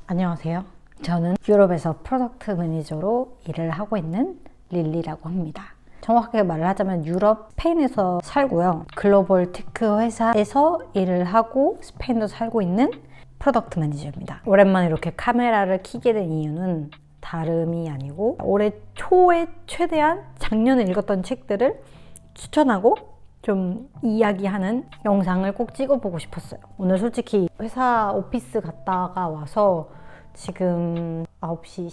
안녕하세요. 저는 유럽에서 프로덕트 매니저로 일을 하고 있는 릴리라고 합니다. 정확하게 말을 하자면 유럽, 스페인에서 살고요. 글로벌 테크 회사에서 일을 하고 스페인도 살고 있는 프로덕트 매니저입니다. 오랜만에 이렇게 카메라를 켜게 된 이유는 다름이 아니고 올해 초에 최대한 작년에 읽었던 책들을 추천하고 좀 이야기하는 영상을 꼭 찍어보고 싶었어요. 오늘 솔직히 회사 오피스 갔다가 와서 지금 9시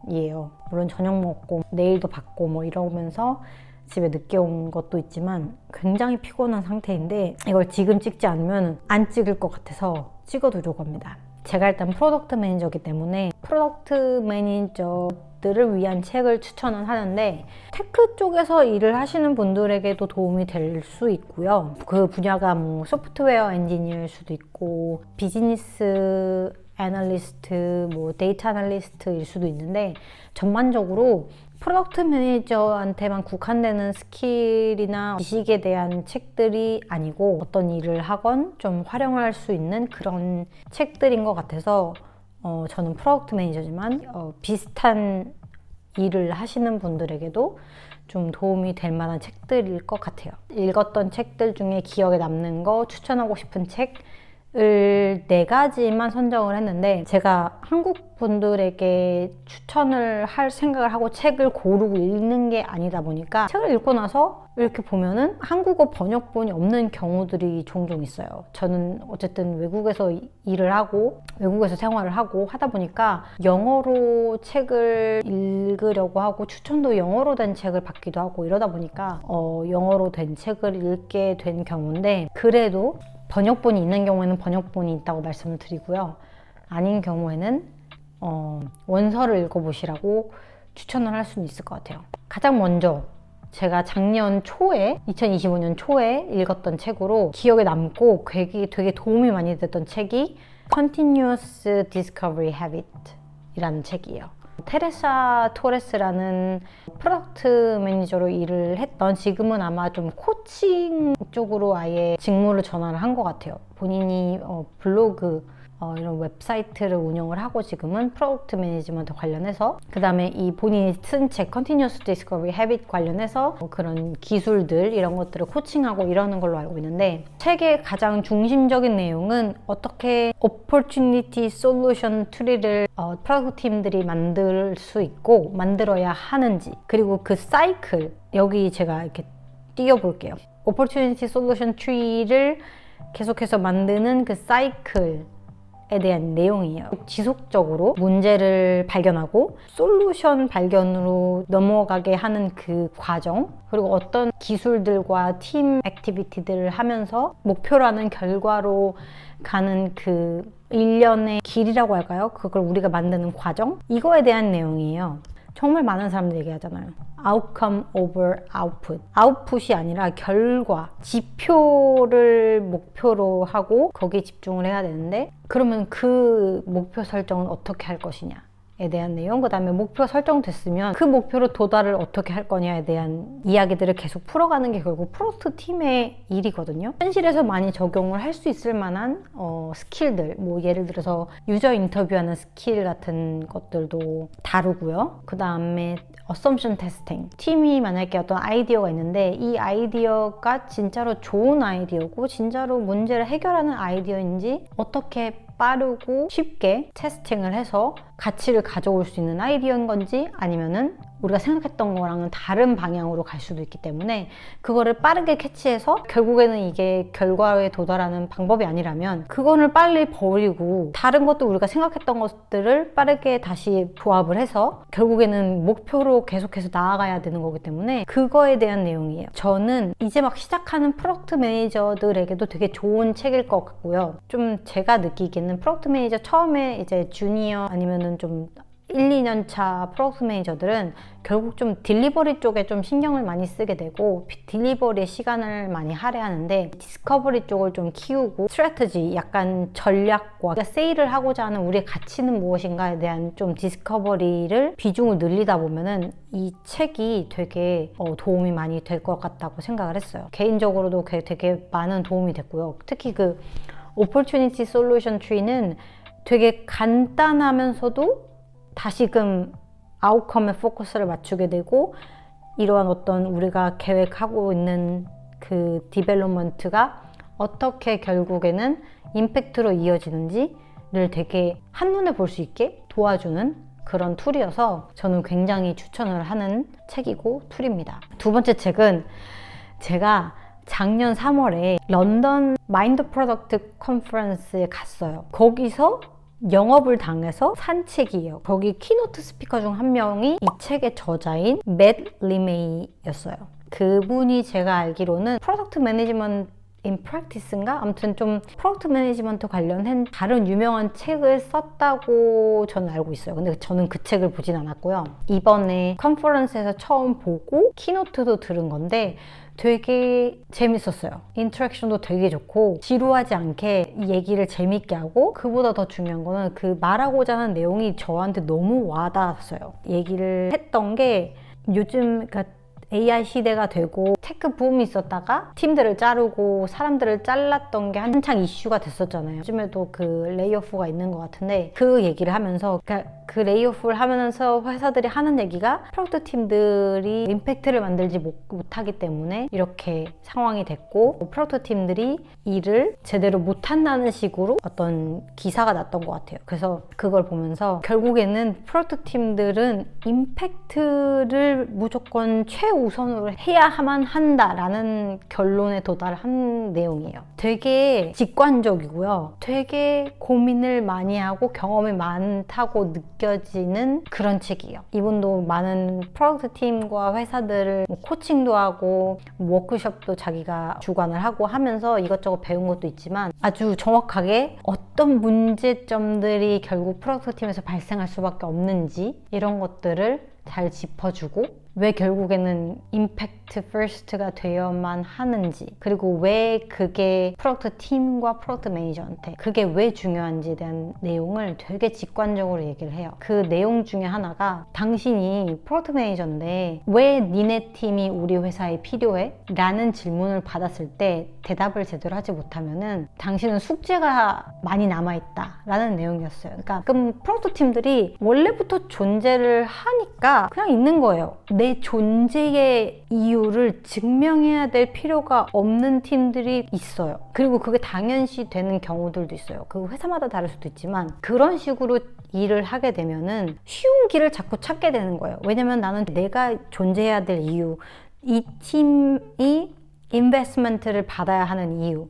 10분이에요. 물론 저녁 먹고 내일도 받고 뭐 이러면서 집에 늦게 온 것도 있지만 굉장히 피곤한 상태인데 이걸 지금 찍지 않으면 안 찍을 것 같아서 찍어두려고 합니다. 제가 일단 프로덕트 매니저이기 때문에 프로덕트 매니저들을 위한 책을 추천은 하는데 테크 쪽에서 일을 하시는 분들에게도 도움이 될 수 있고요. 그 분야가 뭐 소프트웨어 엔지니어일 수도 있고 비즈니스 애널리스트, 뭐 데이터 애널리스트일 수도 있는데 전반적으로 프로덕트 매니저한테만 국한되는 스킬이나 지식에 대한 책들이 아니고 어떤 일을 하건 좀 활용할 수 있는 그런 책들인 것 같아서 저는 프로덕트 매니저지만 비슷한 일을 하시는 분들에게도 좀 도움이 될 만한 책들일 것 같아요. 읽었던 책들 중에 기억에 남는 거, 추천하고 싶은 책을 4가지만 선정을 했는데 제가 한국 분들에게 추천을 할 생각을 하고 책을 고르고 읽는 게 아니다 보니까 책을 읽고 나서 이렇게 보면은 한국어 번역본이 없는 경우들이 종종 있어요. 저는 어쨌든 외국에서 일을 하고 외국에서 생활을 하고 하다 보니까 영어로 책을 읽으려고 하고 추천도 영어로 된 책을 받기도 하고 이러다 보니까 영어로 된 책을 읽게 된 경우인데 그래도 번역본이 있는 경우에는 번역본이 있다고 말씀을 드리고요. 아닌 경우에는 원서를 읽어보시라고 추천을 할 수는 있을 것 같아요. 가장 먼저 제가 작년 초에 2025년 초에 읽었던 책으로 기억에 남고 되게 도움이 많이 됐던 책이 Continuous Discovery Habit 이라는 책이에요. 테레사 토레스라는 프로덕트 매니저로 일을 했던 지금은 아마 좀 코칭 쪽으로 아예 직무를 전환을 한 것 같아요. 본인이 블로그 이런 웹사이트를 운영을 하고 지금은 프로덕트 매니지먼트 관련해서 그 다음에 이 본인이 쓴 책 Continuous Discovery Habit 관련해서 그런 기술들 이런 것들을 코칭하고 이러는 걸로 알고 있는데 책의 가장 중심적인 내용은 어떻게 Opportunity Solution 트리를 프로덕트 팀들이 만들 수 있고 만들어야 하는지 그리고 그 사이클 여기 제가 이렇게 띄워볼게요. Opportunity Solution Tree를 계속해서 만드는 그 사이클 에 대한 내용이에요. 지속적으로 문제를 발견하고 솔루션 발견으로 넘어가게 하는 그 과정 그리고 어떤 기술들과 팀 액티비티들을 하면서 목표라는 결과로 가는 그 일련의 길이라고 할까요? 그걸 우리가 만드는 과정? 이거에 대한 내용이에요. 정말 많은 사람들이 얘기하잖아요. Outcome over output. 아웃풋이 아니라 결과, 지표를 목표로 하고 거기에 집중을 해야 되는데 그러면 그 목표 설정은 어떻게 할 것이냐에 대한 내용 그 다음에 목표 설정됐으면 그 목표로 도달을 어떻게 할 거냐에 대한 이야기들을 계속 풀어가는 게 결국 프로덕트 팀의 일이거든요. 현실에서 많이 적용을 할 수 있을 만한 스킬들 뭐 예를 들어서 유저 인터뷰하는 스킬 같은 것들도 다루고요. 그 다음에 assumption testing. 팀이 만약에 어떤 아이디어가 있는데 이 아이디어가 진짜로 좋은 아이디어고 진짜로 문제를 해결하는 아이디어인지 어떻게 빠르고 쉽게 테스팅을 해서 가치를 가져올 수 있는 아이디어인 건지 아니면은 우리가 생각했던 거랑은 다른 방향으로 갈 수도 있기 때문에 그거를 빠르게 캐치해서 결국에는 이게 결과에 도달하는 방법이 아니라면 그거를 빨리 버리고 다른 것도 우리가 생각했던 것들을 빠르게 다시 조합을 해서 결국에는 목표로 계속해서 나아가야 되는 거기 때문에 그거에 대한 내용이에요. 저는 이제 막 시작하는 프로덕트 매니저들에게도 되게 좋은 책일 것 같고요. 좀 제가 느끼기에는 프로덕트 매니저 처음에 이제 주니어 아니면은 좀 1, 2년 차 프로덕트 매니저들은 결국 좀 딜리버리 쪽에 좀 신경을 많이 쓰게 되고 딜리버리에 시간을 많이 할애하는데 디스커버리 쪽을 좀 키우고 스트래티지 약간 전략과 세일을 하고자 하는 우리의 가치는 무엇인가에 대한 좀 디스커버리를 비중을 늘리다 보면은 이 책이 되게 도움이 많이 될 것 같다고 생각을 했어요. 개인적으로도 되게 많은 도움이 됐고요. 특히 그 Opportunity Solution Tree는 되게 간단하면서도 다시금 아웃컴에 포커스를 맞추게 되고 이러한 어떤 우리가 계획하고 있는 그 디벨롭먼트가 어떻게 결국에는 임팩트로 이어지는지를 되게 한눈에 볼 수 있게 도와주는 그런 툴이어서 저는 굉장히 추천을 하는 책이고 툴입니다. 두 번째 책은 제가 작년 3월에 런던 마인드 프로덕트 컨퍼런스에 갔어요. 거기서 영업을 당해서 산 책이에요. 거기 키노트 스피커 중 한 명이 이 책의 저자인 맷 리메이였어요. 그분이 제가 알기로는 프로덕트 매니지먼트 in practice인가? 아무튼 좀 프로덕트 매니지먼트 관련한 다른 유명한 책을 썼다고 저는 알고 있어요. 근데 저는 그 책을 보진 않았고요. 이번에 컨퍼런스에서 처음 보고 키노트도 들은 건데 되게 재밌었어요. 인터랙션도 되게 좋고 지루하지 않게 얘기를 재밌게 하고 그보다 더 중요한 거는 그 말하고자 하는 내용이 저한테 너무 와닿았어요. 얘기를 했던 게 요즘 그러니까 AI 시대가 되고 테크 붐이 있었다가 팀들을 자르고 사람들을 잘랐던 게 한창 이슈가 됐었잖아요. 요즘에도 그 레이오프가 있는 것 같은데 그 얘기를 하면서 그러니까 그 레이오프를 하면서 회사들이 하는 얘기가 프로덕트 팀들이 임팩트를 만들지 못하기 때문에 이렇게 상황이 됐고 프로덕트 팀들이 일을 제대로 못한다는 식으로 어떤 기사가 났던 것 같아요. 그래서 그걸 보면서 결국에는 프로덕트 팀들은 임팩트를 무조건 최우선으로 해야만 한다라는 결론에 도달한 내용이에요. 되게 직관적이고요. 되게 고민을 많이 하고 경험이 많다고 느껴지는 그런 책이에요. 이분도 많은 프로덕트 팀과 회사들을 코칭도 하고 워크숍도 자기가 주관을 하고 하면서 이것저것 배운 것도 있지만 아주 정확하게 어떤 문제점들이 결국 프로덕트 팀에서 발생할 수밖에 없는지 이런 것들을 잘 짚어주고 왜 결국에는 임팩트 퍼스트가 되어야만 하는지 그리고 왜 그게 프로덕트 팀과 프로덕트 매니저한테 그게 왜 중요한지에 대한 내용을 되게 직관적으로 얘기를 해요. 그 내용 중에 하나가 당신이 프로덕트 매니저인데 왜 니네 팀이 우리 회사에 필요해? 라는 질문을 받았을 때 대답을 제대로 하지 못하면은 당신은 숙제가 많이 남아있다 라는 내용이었어요. 그러니까 그럼 프로덕트 팀들이 원래부터 존재를 하니까 그냥 있는 거예요. 내 존재의 이유를 증명해야 될 필요가 없는 팀들이 있어요. 그리고 그게 당연시 되는 경우들도 있어요. 그 회사마다 다를 수도 있지만 그런 식으로 일을 하게 되면은 쉬운 길을 자꾸 찾게 되는 거예요. 왜냐면 나는 내가 존재해야 될 이유, 이 팀이 인베스트먼트를 받아야 하는 이유,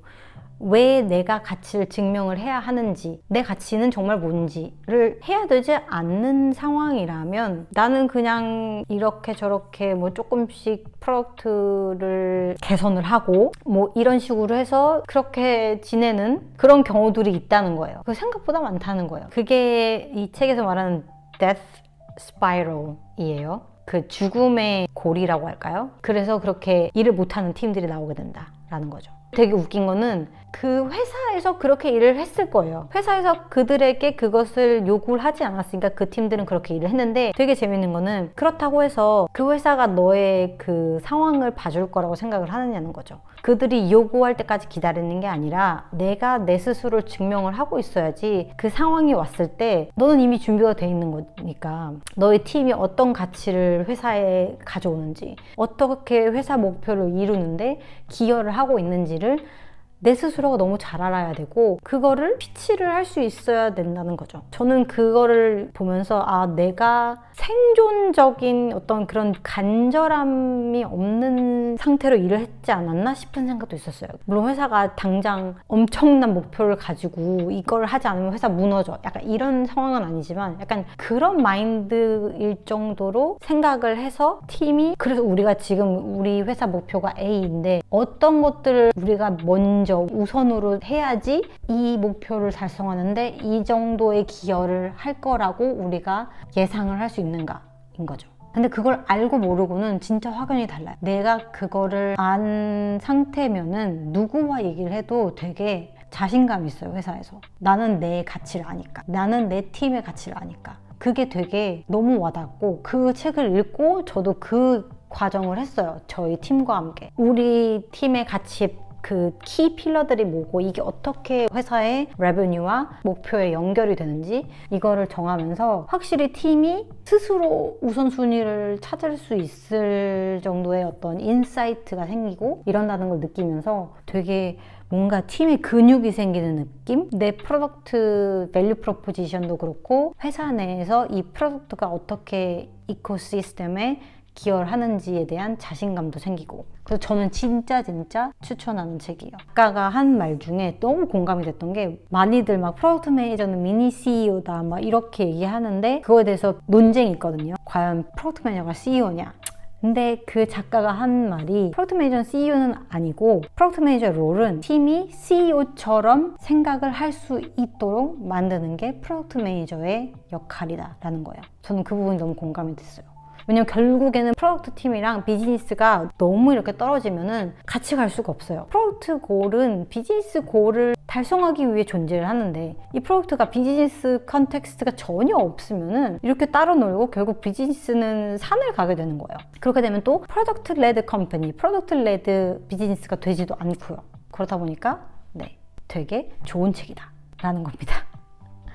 왜 내가 가치를 증명을 해야 하는지, 내 가치는 정말 뭔지를 해야 되지 않는 상황이라면 나는 그냥 이렇게 저렇게 뭐 조금씩 프로덕트를 개선을 하고 뭐 이런 식으로 해서 그렇게 지내는 그런 경우들이 있다는 거예요. 그 생각보다 많다는 거예요. 그게 이 책에서 말하는 death spiral이에요. 그 죽음의 고리라고 할까요? 그래서 그렇게 일을 못하는 팀들이 나오게 된다라는 거죠. 되게 웃긴 거는 그 회사에서 그렇게 일을 했을 거예요. 회사에서 그들에게 그것을 요구를 하지 않았으니까 그 팀들은 그렇게 일을 했는데 되게 재밌는 거는 그렇다고 해서 그 회사가 너의 그 상황을 봐줄 거라고 생각을 하느냐는 거죠. 그들이 요구할 때까지 기다리는 게 아니라 내가 내 스스로를 증명을 하고 있어야지 그 상황이 왔을 때 너는 이미 준비가 돼 있는 거니까 너의 팀이 어떤 가치를 회사에 가져오는지 어떻게 회사 목표를 이루는데 기여를 하고 있는지를 내 스스로가 너무 잘 알아야 되고 그거를 피치를 할 수 있어야 된다는 거죠. 저는 그거를 보면서 아, 내가 생존적인 어떤 그런 간절함이 없는 상태로 일을 했지 않았나 싶은 생각도 있었어요. 물론 회사가 당장 엄청난 목표를 가지고 이걸 하지 않으면 회사 무너져 약간 이런 상황은 아니지만 약간 그런 마인드일 정도로 생각을 해서 팀이 그래서 우리가 지금 우리 회사 목표가 A인데 어떤 것들을 우리가 먼저 우선으로 해야지 이 목표를 달성하는데 이 정도의 기여를 할 거라고 우리가 예상을 할 수 있는가인 거죠. 근데 그걸 알고 모르고는 진짜 확연히 달라요. 내가 그거를 안 상태면은 누구와 얘기를 해도 되게 자신감이 있어요, 회사에서. 나는 내 가치를 아니까. 나는 내 팀의 가치를 아니까. 그게 되게 너무 와닿고 그 책을 읽고 저도 그 과정을 했어요. 저희 팀과 함께. 우리 팀의 가치에 그 키 필러들이 뭐고 이게 어떻게 회사의 레베뉴와 목표에 연결이 되는지 이거를 정하면서 확실히 팀이 스스로 우선순위를 찾을 수 있을 정도의 어떤 인사이트가 생기고 이런다는 걸 느끼면서 되게 뭔가 팀의 근육이 생기는 느낌? 내 프로덕트 밸류 프로포지션도 그렇고 회사 내에서 이 프로덕트가 어떻게 이코시스템에 기여를 하는지에 대한 자신감도 생기고 그래서 저는 진짜 추천하는 책이에요. 작가가 한 말 중에 너무 공감이 됐던 게 많이들 막 프로덕트 매니저는 미니 CEO다 막 이렇게 얘기하는데 그거에 대해서 논쟁이 있거든요. 과연 프로덕트 매니저가 CEO냐? 근데 그 작가가 한 말이 프로덕트 매니저는 CEO는 아니고 프로덕트 매니저 롤은 팀이 CEO처럼 생각을 할 수 있도록 만드는 게 프로덕트 매니저의 역할이다 라는 거예요. 저는 그 부분이 너무 공감이 됐어요. 왜냐면 결국에는 프로덕트 팀이랑 비즈니스가 너무 이렇게 떨어지면은 같이 갈 수가 없어요. 프로덕트 골은 비즈니스 골을 달성하기 위해 존재를 하는데 이 프로덕트가 비즈니스 컨텍스트가 전혀 없으면은 이렇게 따로 놀고 결국 비즈니스는 산을 가게 되는 거예요. 그렇게 되면 또 프로덕트 레드 컴퍼니, 프로덕트 레드 비즈니스가 되지도 않고요. 그렇다 보니까 네, 되게 좋은 책이다 라는 겁니다.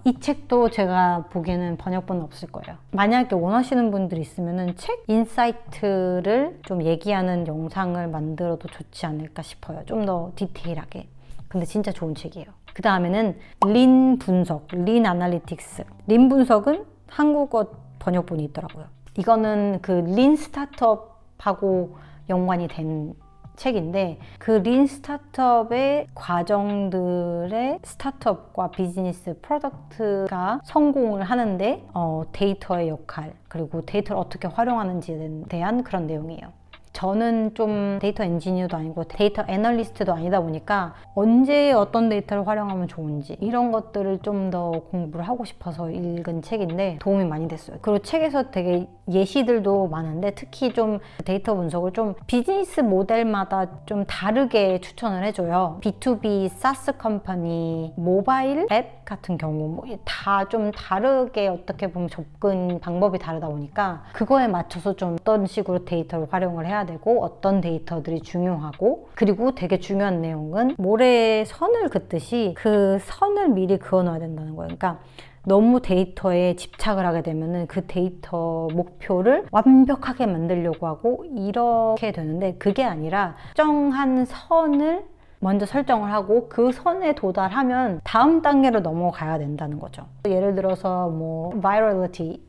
이 책도 제가 보기에는 번역본은 없을 거예요. 만약에 원하시는 분들이 있으면 책 인사이트를 좀 얘기하는 영상을 만들어도 좋지 않을까 싶어요. 좀 더 디테일하게. 근데 진짜 좋은 책이에요. 그 다음에는 린 분석, 린 아날리틱스. 린 분석은 한국어 번역본이 있더라고요. 이거는 그 린 스타트업하고 연관이 된 책인데 그 린 스타트업의 과정들의 스타트업과 비즈니스 프로덕트가 성공을 하는데 데이터의 역할 그리고 데이터를 어떻게 활용하는지에 대한 그런 내용이에요. 저는 좀 데이터 엔지니어도 아니고 데이터 애널리스트도 아니다 보니까 언제 어떤 데이터를 활용하면 좋은지 이런 것들을 좀 더 공부를 하고 싶어서 읽은 책인데 도움이 많이 됐어요. 그리고 책에서 되게 예시들도 많은데 특히 좀 데이터 분석을 좀 비즈니스 모델마다 좀 다르게 추천을 해줘요. B2B 사스 컴퍼니, 모바일 앱 같은 경우 뭐 다 좀 다르게 어떻게 보면 접근 방법이 다르다 보니까 그거에 맞춰서 좀 어떤 식으로 데이터를 활용을 해야 되고 어떤 데이터들이 중요하고 그리고 되게 중요한 내용은 모래에 선을 긋듯이 그 선을 미리 그어놔야 된다는 거예요. 그러니까 너무 데이터에 집착을 하게 되면은 그 데이터 목표를 완벽하게 만들려고 하고 이렇게 되는데 그게 아니라 특정한 선을 먼저 설정을 하고 그 선에 도달하면 다음 단계로 넘어가야 된다는 거죠. 예를 들어서 뭐 virality,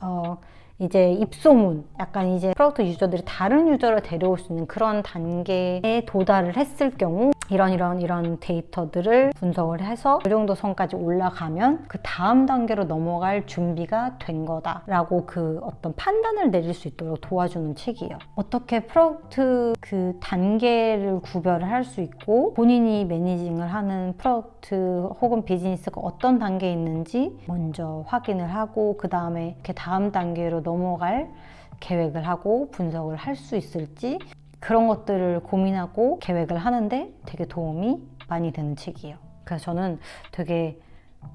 이제 입소문, 약간 이제 프로덕트 유저들이 다른 유저를 데려올 수 있는 그런 단계에 도달을 했을 경우 이런 데이터들을 분석을 해서 그 정도 선까지 올라가면 그 다음 단계로 넘어갈 준비가 된 거다라고 그 어떤 판단을 내릴 수 있도록 도와주는 책이에요. 어떻게 프로덕트 그 단계를 구별을 할 수 있고 본인이 매니징을 하는 프로덕트 혹은 비즈니스가 어떤 단계에 있는지 먼저 확인을 하고 그 다음에 이렇게 다음 단계로 넘어갈 계획을 하고 분석을 할 수 있을지 그런 것들을 고민하고 계획을 하는데 되게 도움이 많이 되는 책이에요. 그래서 저는 되게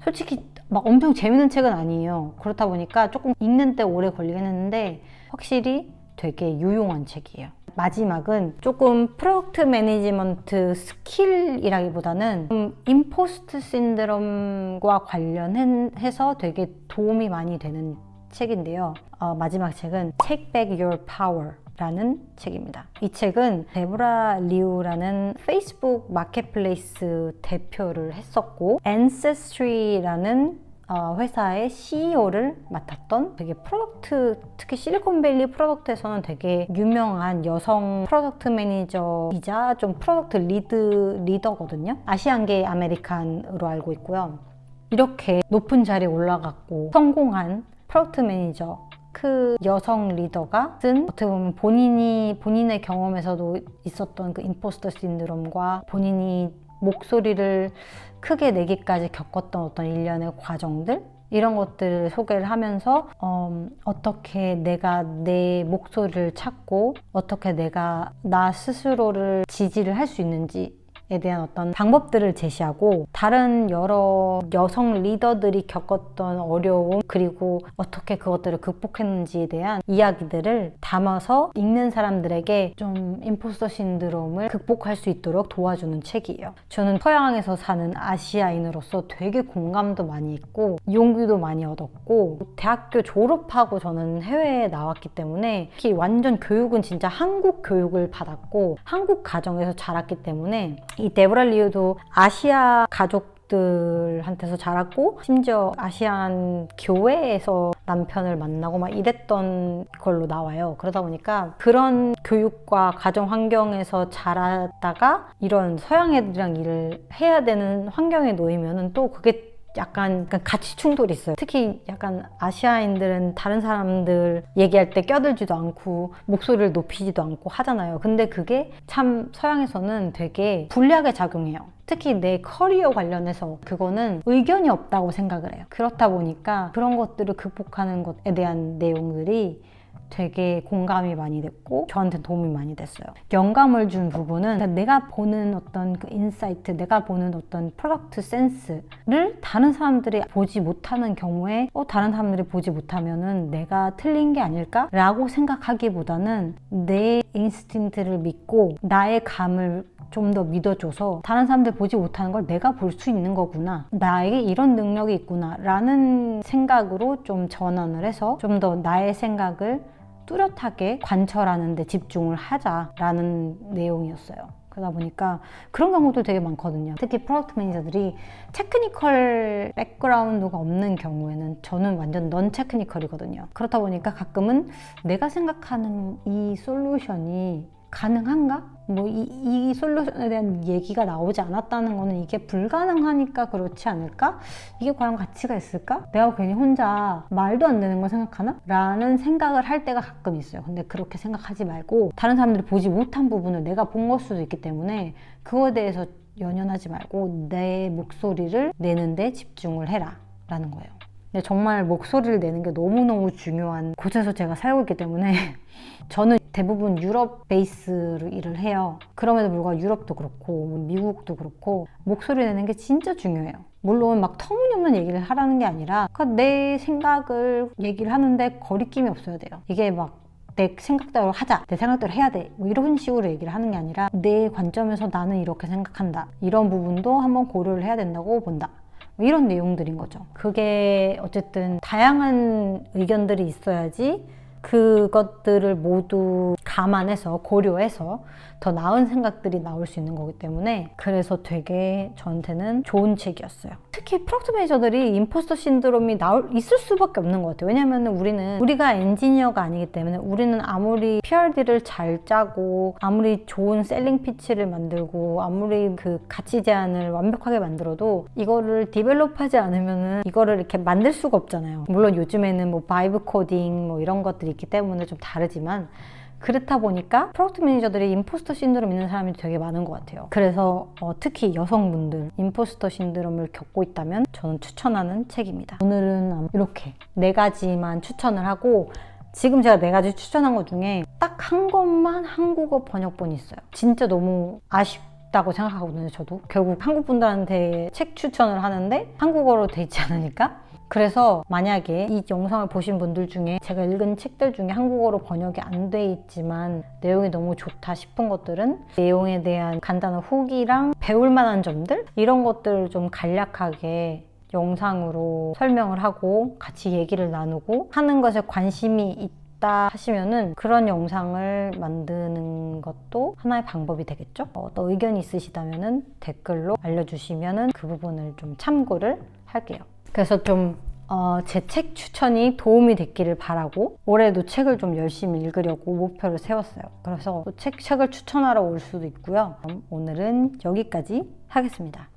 솔직히 막 엄청 재밌는 책은 아니에요. 그렇다 보니까 조금 읽는 데 오래 걸리긴 했는데 확실히 되게 유용한 책이에요. 마지막은 조금 프로덕트 매니지먼트 스킬이라기보다는 임포스트 신드롬과 관련해서 되게 도움이 많이 되는 책인데요. 마지막 책은 Take Back Your Power 라는 책입니다. 이 책은 데보라 리우라는 페이스북 마켓플레이스 대표를 했었고 Ancestry라는 회사의 CEO를 맡았던 되게 프로덕트, 특히 실리콘밸리 프로덕트에서는 되게 유명한 여성 프로덕트 매니저이자 좀 프로덕트 리더거든요. 아시안계 아메리칸으로 알고 있고요. 이렇게 높은 자리에 올라갔고 성공한 프로덕트 매니저 그 여성 리더가 쓴 어떻게 보면 본인의 경험에서도 있었던 그 임포스터 신드롬과 본인이 목소리를 크게 내기까지 겪었던 어떤 일련의 과정들 이런 것들을 소개를 하면서 어떻게 내가 내 목소리를 찾고 어떻게 내가 나 스스로를 지지를 할 수 있는지 대한 어떤 방법들을 제시하고 다른 여러 여성 리더들이 겪었던 어려움 그리고 어떻게 그것들을 극복했는지에 대한 이야기들을 담아서 읽는 사람들에게 좀 임포스터 신드롬을 극복할 수 있도록 도와주는 책이에요. 저는 서양에서 사는 아시아인으로서 되게 공감도 많이 했고 용기도 많이 얻었고 대학교 졸업하고 저는 해외에 나왔기 때문에 특히 완전 교육은 진짜 한국 교육을 받았고 한국 가정에서 자랐기 때문에 이 데보라 리우도 아시아 가족들한테서 자랐고 심지어 아시안 교회에서 남편을 만나고 막 이랬던 걸로 나와요. 그러다 보니까 그런 교육과 가정 환경에서 자라다가 이런 서양 애들이랑 일을 해야 되는 환경에 놓이면은 또 그게 약간 가치 충돌이 있어요. 특히 약간 아시아인들은 다른 사람들 얘기할 때 껴들지도 않고 목소리를 높이지도 않고 하잖아요. 근데 그게 참 서양에서는 되게 불리하게 작용해요. 특히 내 커리어 관련해서 그거는 의견이 없다고 생각을 해요. 그렇다 보니까 그런 것들을 극복하는 것에 대한 내용들이 되게 공감이 많이 됐고 저한테 도움이 많이 됐어요. 영감을 준 부분은 내가 보는 어떤 그 인사이트, 내가 보는 어떤 프로덕트 센스를 다른 사람들이 보지 못하는 경우에 다른 사람들이 보지 못하면은 내가 틀린 게 아닐까? 라고 생각하기보다는 내 인스틴트를 믿고 나의 감을 좀 더 믿어줘서 다른 사람들 보지 못하는 걸 내가 볼 수 있는 거구나, 나에게 이런 능력이 있구나 라는 생각으로 좀 전환을 해서 좀 더 나의 생각을 뚜렷하게 관철하는 데 집중을 하자라는 내용이었어요. 그러다 보니까 그런 경우도 되게 많거든요. 특히 프로덕트 매니저들이 테크니컬 백그라운드가 없는 경우에는 저는 완전 넌 테크니컬이거든요. 그렇다 보니까 가끔은 내가 생각하는 이 솔루션이 가능한가? 이 솔루션에 대한 얘기가 나오지 않았다는 거는 이게 불가능하니까 그렇지 않을까? 이게 과연 가치가 있을까? 내가 괜히 혼자 말도 안 되는 걸 생각하나? 라는 생각을 할 때가 가끔 있어요. 근데 그렇게 생각하지 말고 다른 사람들이 보지 못한 부분을 내가 본 걸 수도 있기 때문에 그거에 대해서 연연하지 말고 내 목소리를 내는데 집중을 해라 라는 거예요. 근데 정말 목소리를 내는 게 너무너무 중요한 곳에서 제가 살고 있기 때문에 저는 대부분 유럽 베이스로 일을 해요. 그럼에도 불구하고 유럽도 그렇고 미국도 그렇고 목소리 내는 게 진짜 중요해요. 물론 막 터무니없는 얘기를 하라는 게 아니라 내 생각을 얘기를 하는데 거리낌이 없어야 돼요. 이게 막 내 생각대로 하자, 내 생각대로 해야 돼, 이런 식으로 얘기를 하는 게 아니라 내 관점에서 나는 이렇게 생각한다, 이런 부분도 한번 고려를 해야 된다고 본다, 이런 내용들인 거죠. 그게 어쨌든 다양한 의견들이 있어야지 그것들을 모두 감안해서 고려해서 더 나은 생각들이 나올 수 있는 거기 때문에 그래서 되게 저한테는 좋은 책이었어요. 특히 프로덕트 매니저들이 임포스터 신드롬이 있을 수밖에 없는 것 같아요. 왜냐면 우리가 엔지니어가 아니기 때문에 우리는 아무리 PRD를 잘 짜고 아무리 좋은 셀링 피치를 만들고 아무리 그 가치 제안을 완벽하게 만들어도 이거를 디벨롭하지 않으면은 이거를 이렇게 만들 수가 없잖아요. 물론 요즘에는 뭐 바이브 코딩 이런 것들이 있기 때문에 좀 다르지만 그렇다 보니까 프로덕트 매니저들이 임포스터 신드롬 있는 사람이 되게 많은 것 같아요. 그래서 특히 여성분들 임포스터 신드롬을 겪고 있다면 저는 추천하는 책입니다. 오늘은 이렇게 4가지만 추천을 하고 지금 제가 4가지 추천한 것 중에 딱 한 권만 한국어 번역본이 있어요. 진짜 너무 아쉽다고 생각하거든요. 저도 결국 한국 분들한테 책 추천을 하는데 한국어로 돼 있지 않으니까. 그래서 만약에 이 영상을 보신 분들 중에 제가 읽은 책들 중에 한국어로 번역이 안 돼 있지만 내용이 너무 좋다 싶은 것들은 내용에 대한 간단한 후기랑 배울 만한 점들, 이런 것들을 좀 간략하게 영상으로 설명을 하고 같이 얘기를 나누고 하는 것에 관심이 있다 하시면은 그런 영상을 만드는 것도 하나의 방법이 되겠죠. 또 의견이 있으시다면은 댓글로 알려주시면은 그 부분을 좀 참고를 할게요. 그래서 좀 제 책 추천이 도움이 됐기를 바라고 올해도 책을 좀 열심히 읽으려고 목표를 세웠어요. 그래서 또 책을 추천하러 올 수도 있고요. 그럼 오늘은 여기까지 하겠습니다.